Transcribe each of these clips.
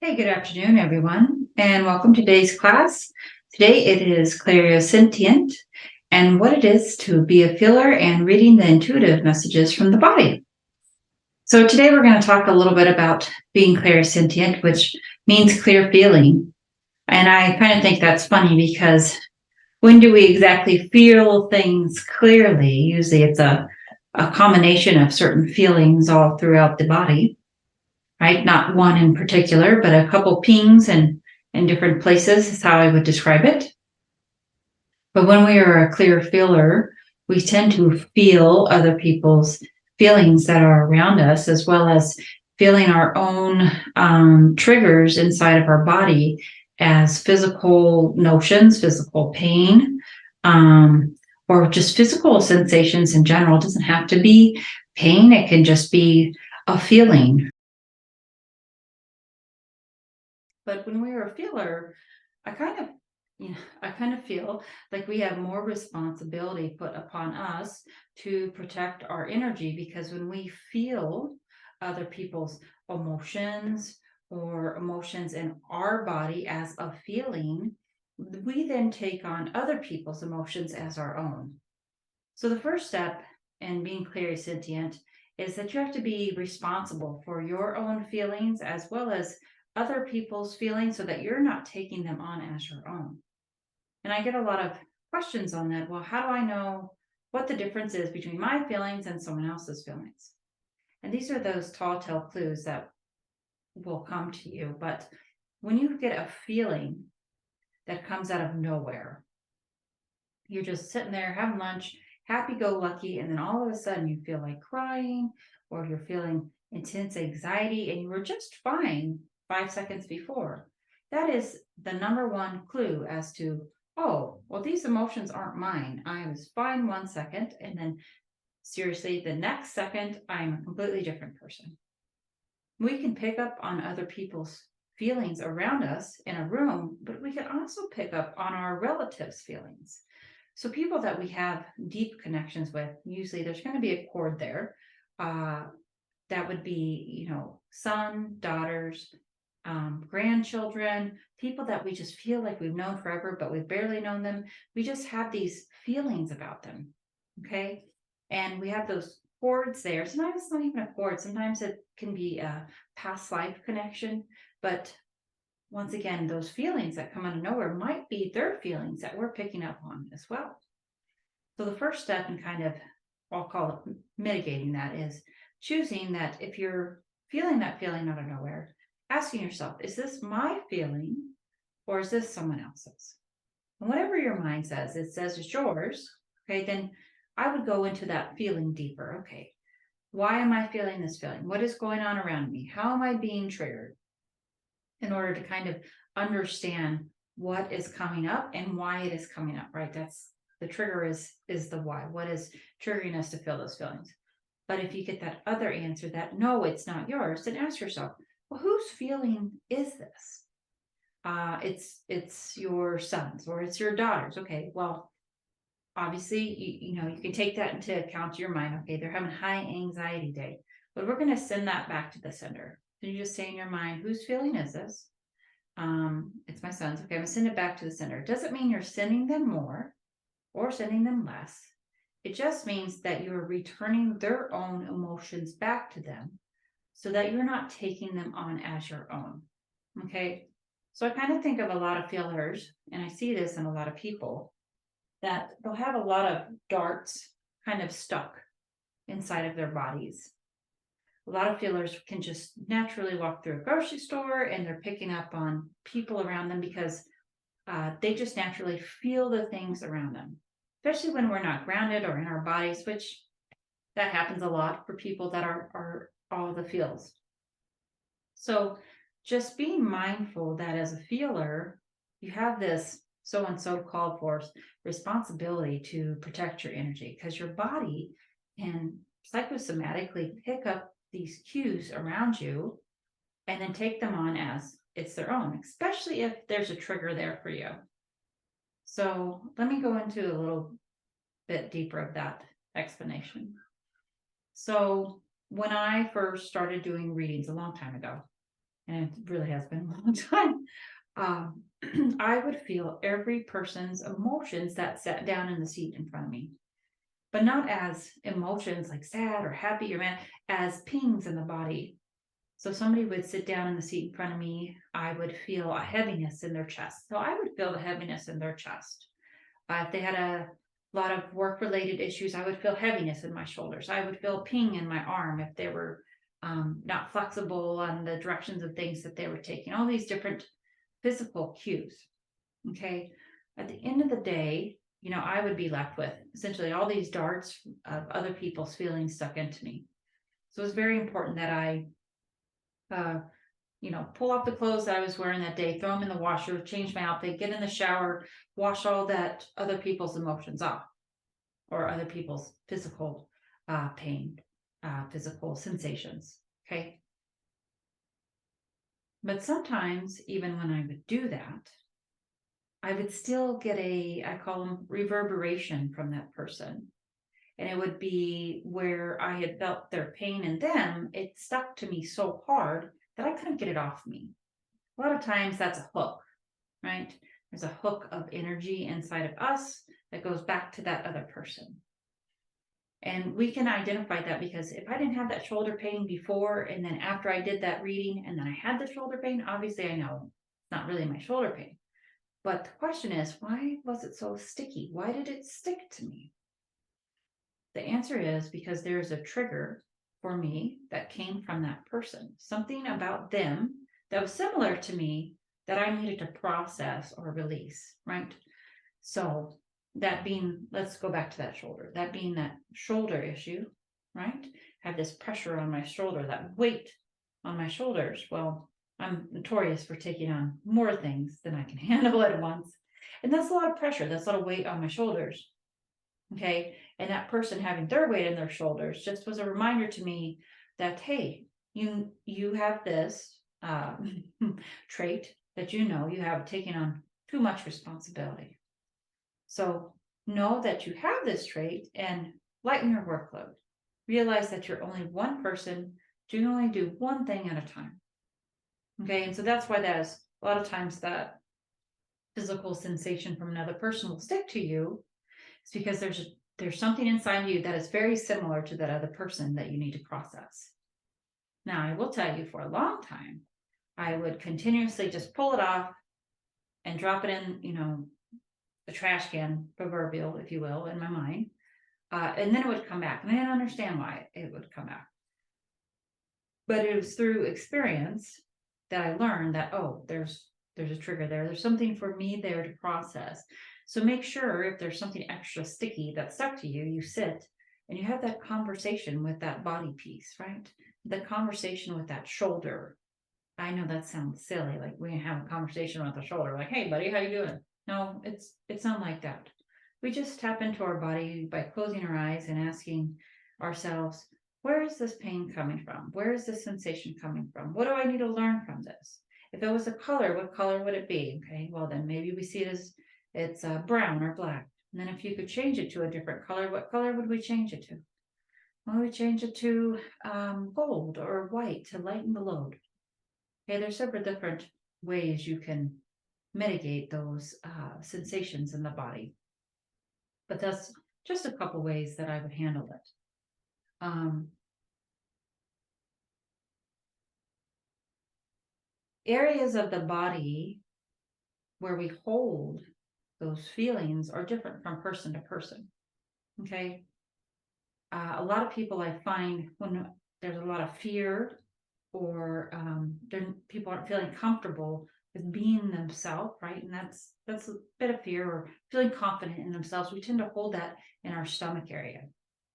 Hey, good afternoon, everyone, and welcome to today's class. Today it is Clairsentient and what it is to be a feeler and reading the intuitive messages from the body. So today we're going to talk a little bit about being clairsentient, which means clear feeling. And I kind of think that's funny because when do we exactly feel things clearly? Usually it's a combination of certain feelings all throughout the body, right? Not one in particular, but a couple pings and in different places is how I would describe it. But when we are a clear feeler, we tend to feel other people's feelings that are around us, as well as feeling our own triggers inside of our body as physical notions, physical pain, or just physical sensations in general. It doesn't have to be pain, it can just be a feeling. But when we are a feeler, I kind of, I kind of feel like we have more responsibility put upon us to protect our energy because when we feel other people's emotions or emotions in our body as a feeling, we then take on other people's emotions as our own. So the first step in being clairsentient is that you have to be responsible for your own feelings as well as other people's feelings so that you're not taking them on as your own. And I get a lot of questions on that. Well, how do I know what the difference is between my feelings and someone else's feelings? And these are those tall tale clues that will come to you. But when you get a feeling that comes out of nowhere, you're just sitting there having lunch, happy go lucky, and then all of a sudden you feel like crying or you're feeling intense anxiety and you were just fine 5 seconds before. That is the number one clue as to, oh, well, these emotions aren't mine. I was fine 1 second, and then seriously, the next second, I'm a completely different person. We can pick up on other people's feelings around us in a room, but we can also pick up on our relatives' feelings. So, people that we have deep connections with, usually there's going to be a cord there. Uh, that would be, son, daughters, grandchildren, people that we just feel like we've known forever, but we've barely known them. We just have these feelings about them. Okay. And we have those cords there. Sometimes it's not even a cord, sometimes it can be a past life connection. But once again, those feelings that come out of nowhere might be their feelings that we're picking up on as well. So the first step in kind of, I'll call it mitigating that, is choosing that if you're feeling that feeling out of nowhere, asking yourself, is this my feeling or is this someone else's? And whatever your mind says, it says it's yours. Okay, then I would go into that feeling deeper. Okay, why am I feeling this feeling? What is going on around me? How am I being triggered? In order to kind of understand what is coming up and why it is coming up, right? That's the trigger is the why. What is triggering us to feel those feelings? But if you get that other answer that no, it's not yours, then ask yourself, well, whose feeling is this? It's your son's or it's your daughter's. Okay, well, obviously, you can take that into account to your mind. Okay, they're having high anxiety day, but we're going to send that back to the sender. So you just say in your mind, whose feeling is this? It's my son's. Okay, I'm gonna send it back to the sender. It doesn't mean you're sending them more or sending them less. It just means that you're returning their own emotions back to them so that you're not taking them on as your own. Okay. So I kind of think of a lot of feelers, and I see this in a lot of people that they'll have a lot of darts kind of stuck inside of their bodies. A lot of feelers can just naturally walk through a grocery store and they're picking up on people around them because they just naturally feel the things around them, especially when we're not grounded or in our bodies, which that happens a lot for people that are all the feels. So just being mindful that as a feeler, you have this so and so called for responsibility to protect your energy because your body can psychosomatically pick up these cues around you and then take them on as it's their own, especially if there's a trigger there for you. So let me go into a little bit deeper of that explanation. So when I first started doing readings a long time ago, and it really has been a long time, I would feel every person's emotions that sat down in the seat in front of me, but not as emotions like sad or happy or mad, as pings in the body. So somebody would sit down in the seat in front of me, I would feel a heaviness in their chest. So I would feel the heaviness in their chest. If they had a lot of work related issues, I would feel heaviness in my shoulders. I would feel ping in my arm if they were not flexible on the directions of things that they were taking, all these different physical cues. Okay. At the end of the day, I would be left with essentially all these darts of other people's feelings stuck into me. So it's very important that I uh, pull off the clothes that I was wearing that day, throw them in the washer, change my outfit, get in the shower, wash all that other people's emotions off, or other people's physical pain, physical sensations. Okay. But sometimes, even when I would do that, I would still get I call them reverberation from that person. And it would be where I had felt their pain in them, it stuck to me so hard that I couldn't get it off me. A lot of times that's a hook, right? There's a hook of energy inside of us that goes back to that other person. And we can identify that because if I didn't have that shoulder pain before, and then after I did that reading, and then I had the shoulder pain, obviously I know it's not really my shoulder pain. But the question is, why was it so sticky? Why did it stick to me? The answer is because there's a trigger for me that came from that person, something about them that was similar to me that I needed to process or release, right? So that being, let's go back to that shoulder, that being that shoulder issue, right? Have this pressure on my shoulder, that weight on my shoulders. Well, I'm notorious for taking on more things than I can handle at once. And that's a lot of pressure. That's a lot of weight on my shoulders. Okay. And that person having their weight in their shoulders just was a reminder to me that, hey, you have this trait that you have taken on too much responsibility. So know that you have this trait and lighten your workload. Realize that you're only one person. You can only do one thing at a time. Okay. And so that's why that is a lot of times that physical sensation from another person will stick to you. It's because there's something inside you that is very similar to that other person that you need to process. Now, I will tell you, for a long time, I would continuously just pull it off and drop it in, the trash can, proverbial, if you will, in my mind. And then it would come back. And I didn't understand why it would come back. But it was through experience that I learned that, oh, there's a trigger there. There's something for me there to process. So make sure if there's something extra sticky that stuck to you, you sit and you have that conversation with that body piece, right? The conversation with that shoulder. I know that sounds silly, like we have a conversation with the shoulder, like, hey buddy, how you doing? No, it's not like that. We just tap into our body by closing our eyes and asking ourselves, where is this pain coming from? Where is this sensation coming from? What do I need to learn from this? If it was a color, what color would it be? Okay, well then maybe we see it as it's brown or black. And then if you could change it to a different color, what color would we change it to? Well, we change it to gold or white to lighten the load. Okay, there's several different ways you can mitigate those sensations in the body. But that's just a couple ways that I would handle it. Areas of the body where we hold those feelings are different from person to person. Okay. A lot of people I find when there's a lot of fear or people aren't feeling comfortable with being themselves, right? And that's a bit of fear or feeling confident in themselves. We tend to hold that in our stomach area.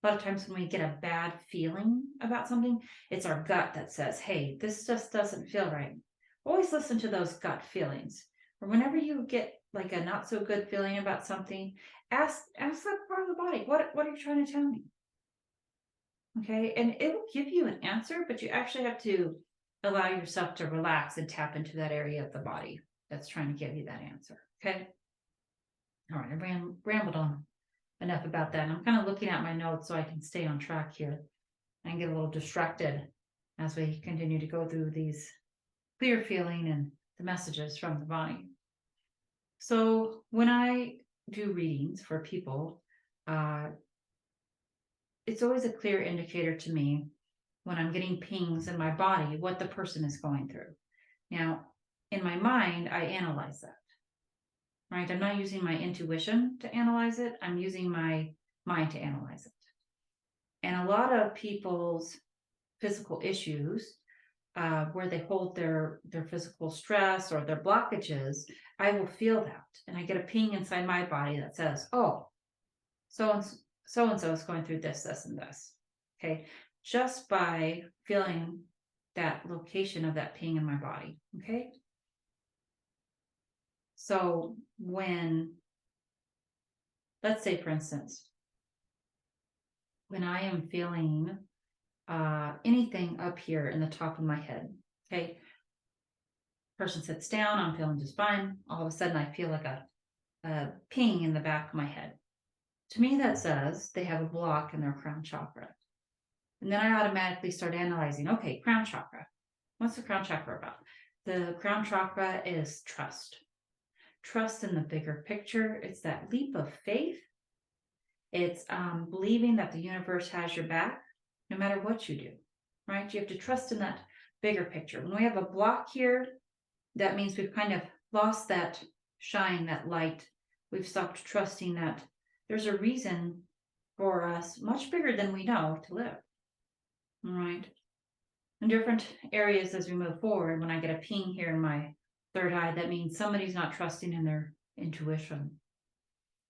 A lot of times when we get a bad feeling about something, it's our gut that says, hey, this just doesn't feel right. Always listen to those gut feelings. Or whenever you get like a not so good feeling about something, ask that part of the body, what are you trying to tell me? Okay, and it will give you an answer, but you actually have to allow yourself to relax and tap into that area of the body that's trying to give you that answer. Okay. All right, I rambled on enough about that. I'm kind of looking at my notes so I can stay on track here and get a little distracted as we continue to go through these clear feeling and the messages from the body. So when I do readings for people, uh, it's always a clear indicator to me when I'm getting pings in my body what the person is going through. Now, in my mind, I analyze that, right? I'm not using my intuition to analyze it, I'm using my mind to analyze it. And a lot of people's physical issues, where they hold their physical stress or their blockages, I will feel that, and I get a ping inside my body that says, "Oh, so and so is going through this, this, and this." Okay, just by feeling that location of that ping in my body. Okay, so when, let's say, for instance, when I am feeling anything up here in the top of my head, okay, person sits down, I'm feeling just fine. All of a sudden, I feel like a ping in the back of my head. To me, that says they have a block in their crown chakra. And then I automatically start analyzing, okay, crown chakra. What's the crown chakra about? The crown chakra is trust. Trust in the bigger picture. It's that leap of faith. It's believing that the universe has your back no matter what you do, right? You have to trust in that bigger picture. When we have a block here, that means we've kind of lost that shine, that light. We've stopped trusting that there's a reason for us much bigger than we know to live. All right. In different areas as we move forward, when I get a ping here in my third eye, that means somebody's not trusting in their intuition.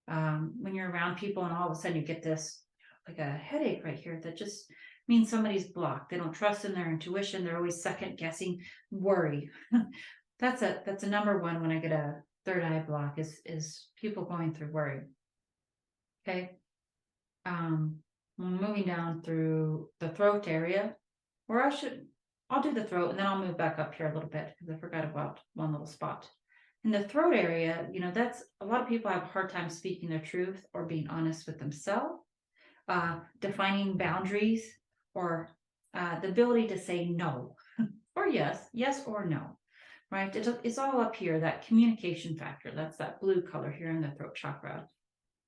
When you're around people and all of a sudden you get this like a headache right here, that just means somebody's blocked. They don't trust in their intuition. They're always second guessing, worry. That's a number one when I get a third eye block is people going through worry. Okay. Moving down through the throat area, or I'll do the throat and then I'll move back up here a little bit because I forgot about one little spot. In the throat area, that's a lot of people have a hard time speaking their truth or being honest with themselves, defining boundaries, or the ability to say no or yes or no, right? It's all up here, that communication factor. That's that blue color here in the throat chakra.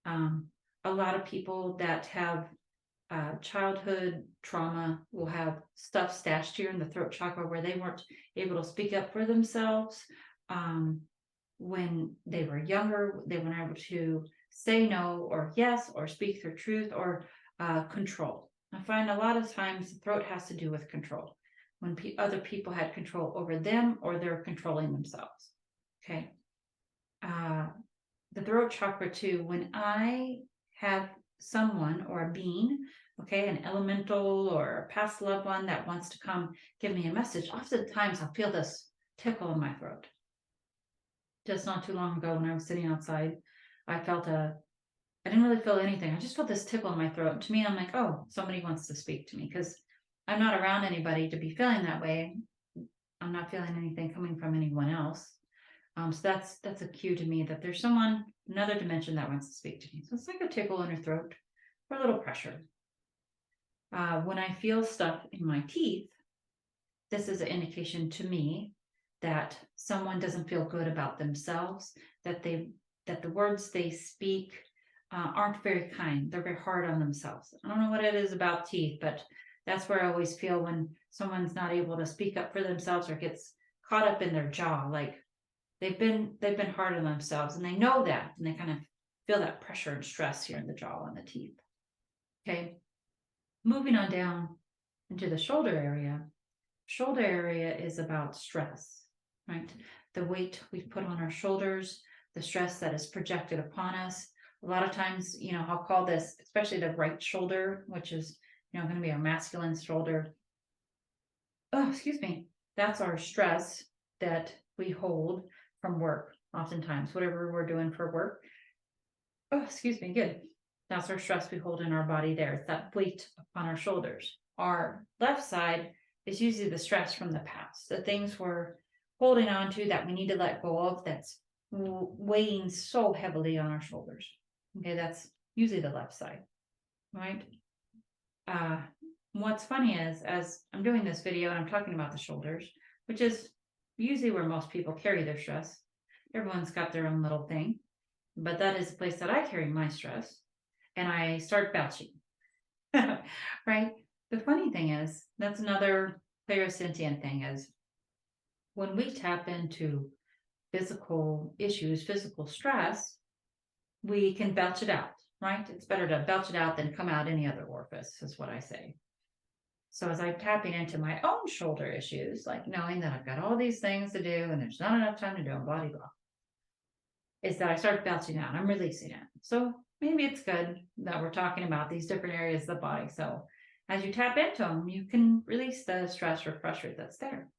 A lot of people that have childhood trauma will have stuff stashed here in the throat chakra where they weren't able to speak up for themselves. When they were younger, they weren't able to say no or yes or speak their truth or control. I find a lot of times the throat has to do with control. When other people had control over them or they're controlling themselves. Okay. The throat chakra too, when I have someone or a being, okay, an elemental or a past loved one that wants to come give me a message, oftentimes I'll feel this tickle in my throat. Just not too long ago when I was sitting outside, I didn't really feel anything. I just felt this tickle in my throat. And to me, I'm like, oh, somebody wants to speak to me, because I'm not around anybody to be feeling that way. I'm not feeling anything coming from anyone else. So that's a cue to me that there's someone, another dimension, that wants to speak to me. So it's like a tickle in your throat or a little pressure. When I feel stuff in my teeth, this is an indication to me that someone doesn't feel good about themselves, that the words they speak aren't very kind. They're very hard on themselves. I don't know what it is about teeth, but that's where I always feel when someone's not able to speak up for themselves or gets caught up in their jaw, like they've been hard on themselves, and they know that, and they kind of feel that pressure and stress here in the jaw and the teeth. Okay, moving on down into the shoulder area. Shoulder area is about stress, right? The weight we put on our shoulders, the stress that is projected upon us. A lot of times, I'll call this, especially the right shoulder, which is, going to be our masculine shoulder. Oh, excuse me. That's our stress that we hold from work, oftentimes, whatever we're doing for work. Oh, excuse me. Good. That's our stress we hold in our body there. It's that weight upon our shoulders. Our left side is usually the stress from the past, the things we're holding on to that we need to let go of, that's weighing so heavily on our shoulders. Okay, that's usually the left side, right? What's funny is, as I'm doing this video and I'm talking about the shoulders, which is, usually where most people carry their stress. Everyone's got their own little thing, but that is the place that I carry my stress, and I start belching. Right? The funny thing is, that's another clairsentient thing is when we tap into physical issues, physical stress, we can belch it out, right? It's better to belch it out than come out any other orifice, is what I say. So as I'm tapping into my own shoulder issues, like knowing that I've got all these things to do and there's not enough time to do them, blah, blah, is that I start belching out. I'm releasing it. So maybe it's good that we're talking about these different areas of the body. So as you tap into them, you can release the stress or pressure that's there,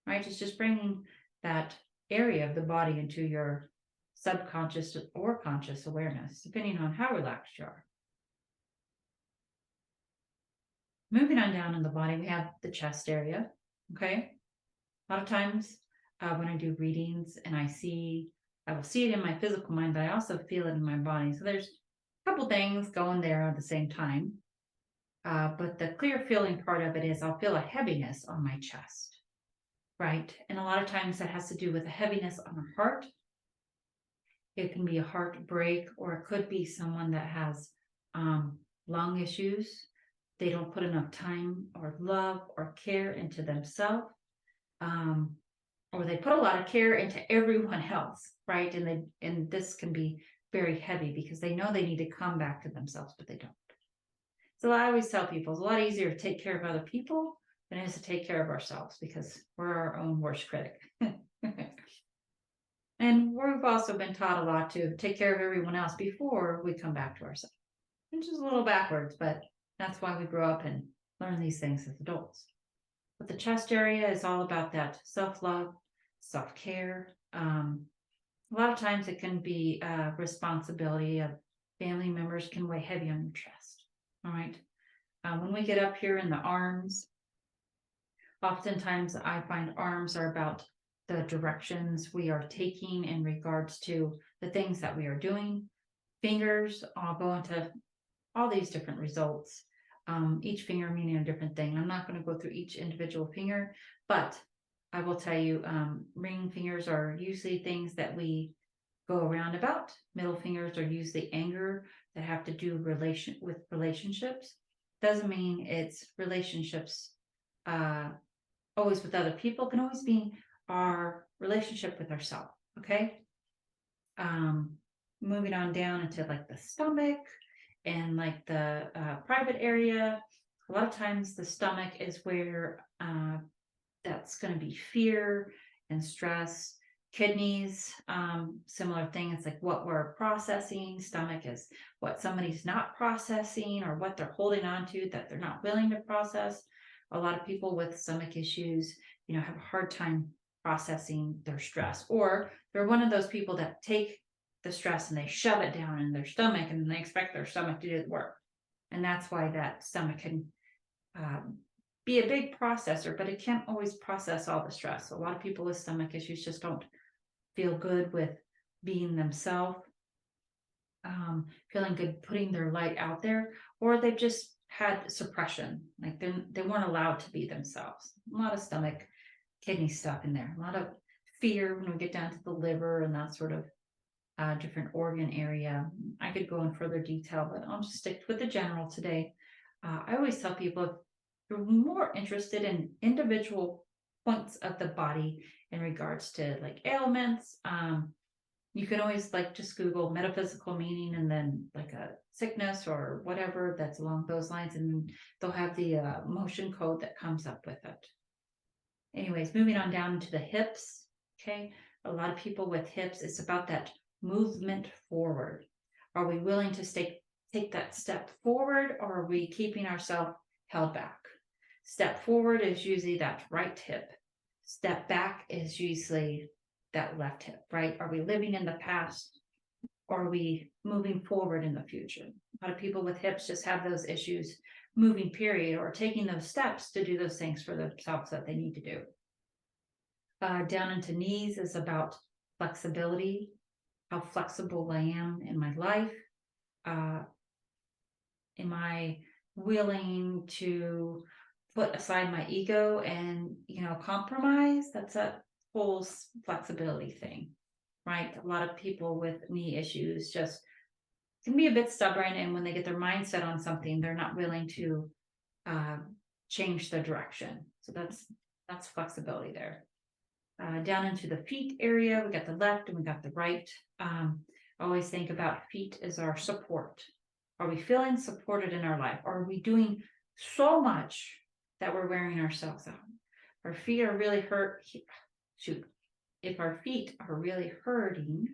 right? It's just bringing that area of the body into your subconscious or conscious awareness, depending on how relaxed you are. Moving on down in the body, we have the chest area. Okay. A lot of times when I do readings and I will see it in my physical mind, but I also feel it in my body. So there's a couple things going there at the same time. But the clear feeling part of it is I'll feel a heaviness on my chest, right? And a lot of times that has to do with a heaviness on the heart. It can be a heartbreak, or it could be someone that has lung issues. They don't put enough time or love or care into themselves. Or they put a lot of care into everyone else, right? And this can be very heavy because they know they need to come back to themselves, but they don't. So I always tell people it's a lot easier to take care of other people than it is to take care of ourselves because we're our own worst critic. And we've also been taught a lot to take care of everyone else before we come back to ourselves, which is a little backwards, but that's why we grow up and learn these things as adults. But the chest area is all about that self-love, self-care. A lot of times it can be responsibility of family members can weigh heavy on your chest. All right. When we get up here in the arms, oftentimes I find arms are about the directions we are taking in regards to the things that we are doing. Fingers, I'll go into all these different results. Each finger meaning a different thing. I'm not going to go through each individual finger, but I will tell you, ring fingers are usually things that we go around about. Middle fingers are usually anger that have to do with relationships. Doesn't mean it's relationships always with other people. It can always be our relationship with ourselves. Okay. Moving on down into like the stomach and like the private area. A lot of times the stomach is where that's going to be fear and stress. Kidneys, similar thing. It's like what we're processing. Stomach is what somebody's not processing or what they're holding on to that they're not willing to process. A lot of people with stomach issues, have a hard time processing their stress, or they're one of those people that take the stress and they shove it down in their stomach and they expect their stomach to do the work. And that's why that stomach can be a big processor, but it can't always process all the stress. So a lot of people with stomach issues just don't feel good with being themselves, feeling good putting their light out there, or they've just had suppression, like they weren't allowed to be themselves. A lot of stomach, kidney stuff in there, a lot of fear when we get down to the liver and that sort of different organ area. I could go in further detail, but I'll just stick with the general today. I always tell people if you're more interested in individual points of the body in regards to like ailments, you can always like just Google metaphysical meaning and then like a sickness or whatever that's along those lines, and they'll have the motion code that comes up with it. Anyways, moving on down to the hips. Okay, a lot of people with hips, it's about that movement forward. Are we willing to take that step forward, or are we keeping ourselves held back? Step forward is usually that right hip. Step back is usually that left hip, right? Are we living in the past, or are we moving forward in the future? A lot of people with hips just have those issues moving period, or taking those steps to do those things for themselves that they need to do. Down into knees is about flexibility, how flexible I am in my life. Am I willing to put aside my ego and, compromise? That's a whole flexibility thing, right? A lot of people with knee issues just can be a bit stubborn, and when they get their mindset on something, they're not willing to uh, change the direction. So that's flexibility there. Down into the feet area, we got the left and we got the right. Always think about feet as our support. Are we feeling supported in our life? Are we doing so much that we're wearing ourselves out? Our feet are really hurt. Shoot, if our feet are really hurting,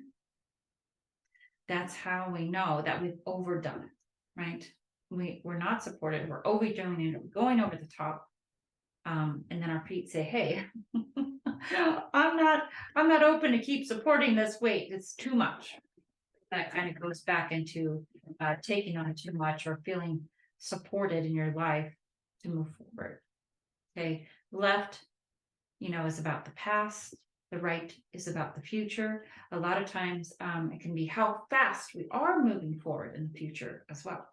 that's how we know that we've overdone it, right? We're not supported. We're overdoing it. We're going over the top. And then our feet say, "Hey, I'm not open to keep supporting this weight. It's too much." That kind of goes back into taking on too much or feeling supported in your life to move forward. Okay, left, is about the past. The right is about the future. A lot of times it can be how fast we are moving forward in the future as well,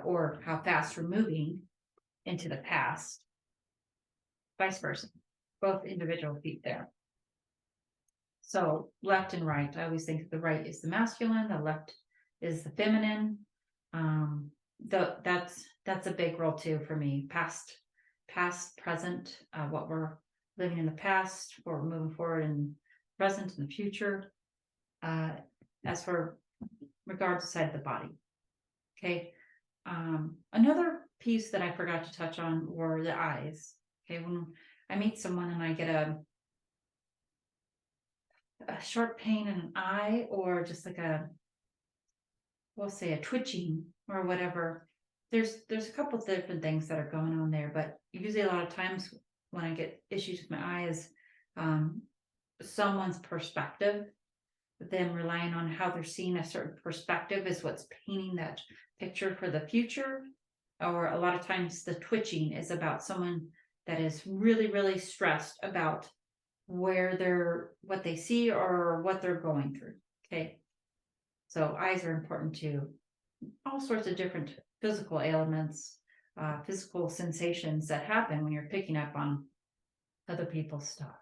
or how fast we're moving into the past, vice versa, both individual feet there. So left and right, I always think the right is the masculine, the left is the feminine. That's a big role too for me. Past, present, what we're living in the past, what we're moving forward in present and the future. As for regards to side of the body. Okay. Another piece that I forgot to touch on were the eyes. Okay, when I meet someone and I get a sharp pain in an eye, or just like we'll say a twitching or whatever, there's a couple of different things that are going on there. But usually a lot of times when I get issues with my eyes, someone's perspective, them relying on how they're seeing a certain perspective is what's painting that picture for the future. Or a lot of times the twitching is about someone that is really, really stressed about what they see or what they're going through. Okay. So eyes are important too. All sorts of different physical ailments, physical sensations that happen when you're picking up on other people's stuff.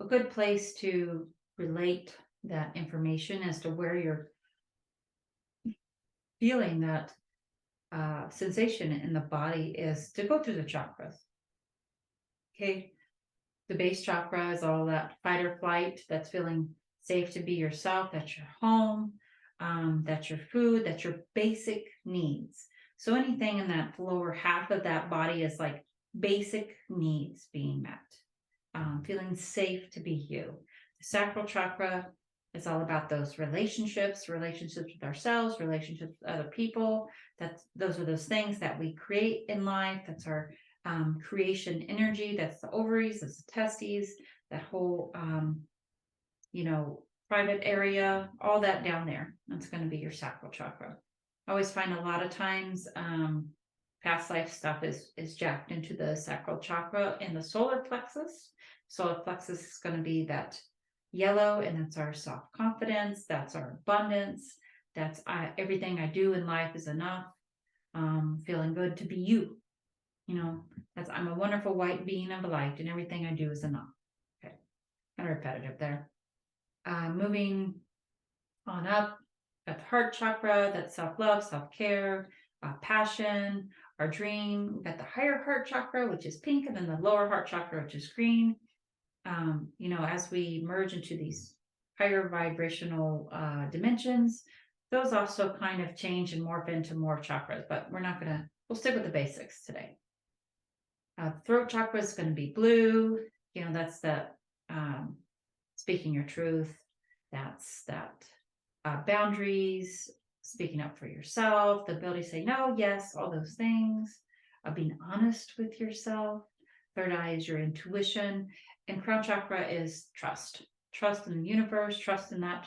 A good place to relate that information as to where you're feeling that sensation in the body is to go through the chakras. Okay. The base chakra is all that fight or flight, that's feeling safe to be yourself, that's your home, that's your food, that's your basic needs. So anything in that lower half of that body is like basic needs being met, feeling safe to be you. The sacral chakra is all about those relationships with ourselves, relationships with other people. Those are those things that we create in life. That's our creation energy. That's the ovaries, that's the testes, that whole private area, all that down there. That's going to be your sacral chakra. I always find a lot of times past life stuff is jacked into the sacral chakra and the solar plexus. Solar plexus is going to be that yellow, and that's our self-confidence, that's our abundance, that's everything I do in life is enough, feeling good to be you. That's I'm a wonderful white being of light, and everything I do is enough. Okay, kind of repetitive there. Moving on up, got the heart chakra, that's self-love, self-care, passion, our dream. We've got the higher heart chakra, which is pink, and then the lower heart chakra, which is green. As we merge into these higher vibrational dimensions, those also kind of change and morph into more chakras, but we'll stick with the basics today. Throat chakra is going to be blue. That's the speaking your truth. That's that boundaries, speaking up for yourself, the ability to say no, yes, all those things, being honest with yourself. Third eye is your intuition. And crown chakra is trust in the universe, trust in that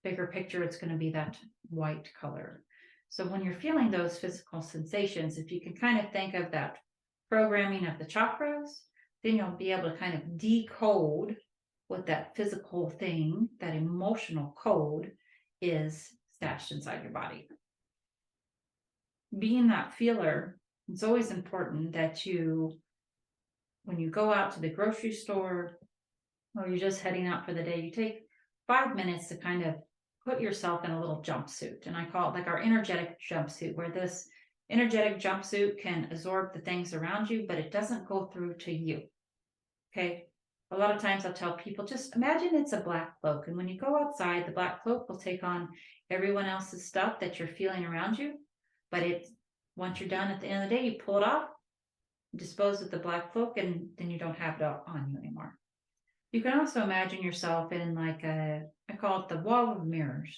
bigger picture. It's going to be that white color. So when you're feeling those physical sensations, if you can kind of think of that programming of the chakras, then you'll be able to kind of decode what that physical thing, that emotional code is stashed inside your body. Being that feeler, it's always important that when you go out to the grocery store, or you're just heading out for the day, you take 5 minutes to kind of put yourself in a little jumpsuit. And I call it like our energetic jumpsuit, where this energetic jumpsuit can absorb the things around you, but it doesn't go through to you. Okay. A lot of times I'll tell people, just imagine it's a black cloak. And when you go outside, the black cloak will take on everyone else's stuff that you're feeling around you. But once you're done at the end of the day, you pull it off, dispose of the black cloak, and then you don't have it on you anymore. You can also imagine yourself in like I call it the wall of mirrors,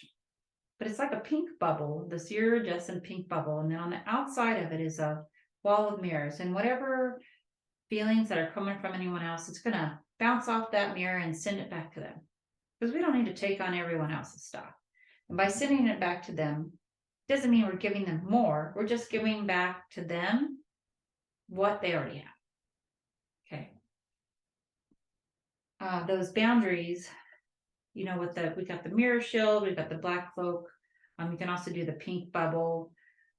but it's like a pink bubble, this iridescent pink bubble. And then on the outside of it is a wall of mirrors. And whatever feelings that are coming from anyone else, it's going to bounce off that mirror and send it back to them. Because we don't need to take on everyone else's stuff. And by sending it back to them, doesn't mean we're giving them more. We're just giving back to them what they already have. Okay. Those boundaries, we got the mirror shield, we've got the black cloak. You can also do the pink bubble.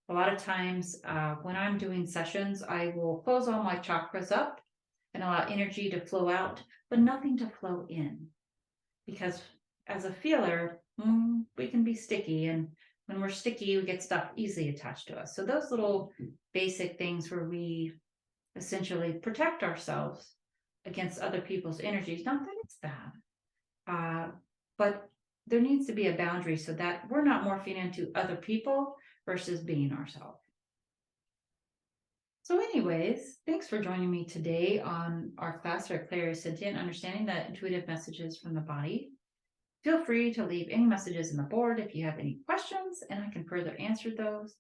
A lot of times when I'm doing sessions, I will close all my chakras up and allow energy to flow out, but nothing to flow in. Because as a feeler, we can be sticky. And when we're sticky, we get stuff easily attached to us. So those little basic things where we essentially protect ourselves against other people's energies, not that it's bad, but there needs to be a boundary so that we're not morphing into other people versus being ourselves. So anyways, thanks for joining me today on our class for Clairsentient Understanding, the intuitive messages from the body. Feel free to leave any messages in the board if you have any questions, and I can further answer those.